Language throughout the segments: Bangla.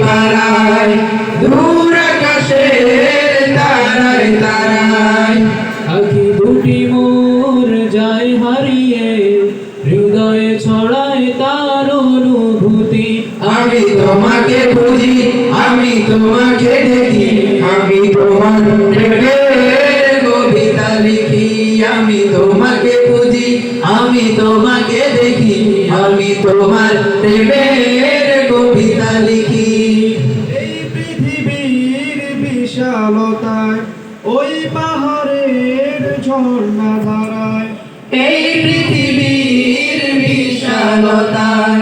পাড়ায় পাড়ায় দূর আকাশের তারায় তারায় আখি দুটি মোর যায় হারিয়ে হৃদয়ে ছড়ায় তার অনুভূতি আমি তোমাকে বুঝি আমি তোমাকে দেখি আমি তোমার প্রেমের কবিতা লিখি আমি তোমাকে বুঝি আমি তোমাকে দেখি আমি তোমার প্রেমের কবিতা লিখি এই পৃথিবীর বিশালতায় ওই পাহাড়ের ঝর্ণা ধারায় এই পৃথিবীর বিশালতায়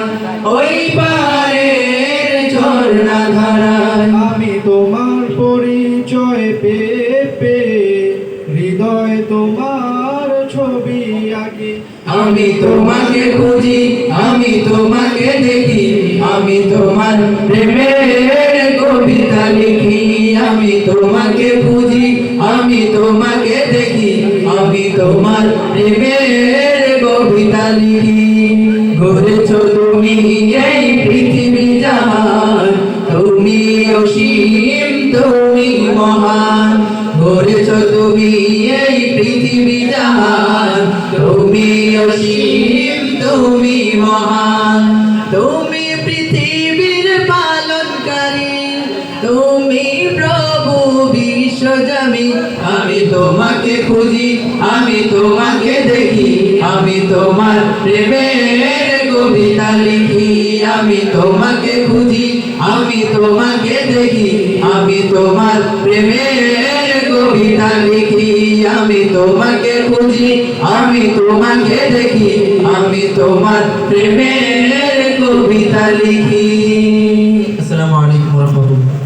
ওই পাহাড়ের ঝর্ণা ধারায় আমি তোমার পরিচয় পেয়ে পেয়ে হৃদয় তোমার ছবি আঁকি আমি তোমাকে খুঁজি আমি তোমাকে দেখি আমি তোমার প্রেমের কবিতা লিখি আমি তোমাকে খুঁজি আমি তোমাকে দেখি আমি তোমার প্রেমের কবিতা লিখি ঘুরেছ তুমি এই পৃথিবী জাহান তুমি অসীম তুমি মহান ঘুরেছ তুমি এই পৃথিবী জাহান তুমি অসীম তুমি মহান তুমি পৃথিবীর পালনকারী তুমি প্রভু বিশ্বজামি আমি তোমাকে খুঁজি আমি তোমাকে দেখি আমি তোমার প্রেমের কবিতা লিখি আমি তোমাকে খুঁজি আমি তোমাকে দেখি আমি তোমার প্রেমের কবিতা লিখি আমি তোমাকে খুঁজি আমি তোমাকে দেখি আমি তোমার প্রেমের কবিতা লিখি। আসসালামু আলাইকুম ওয়া রাহমাতুল্লাহ।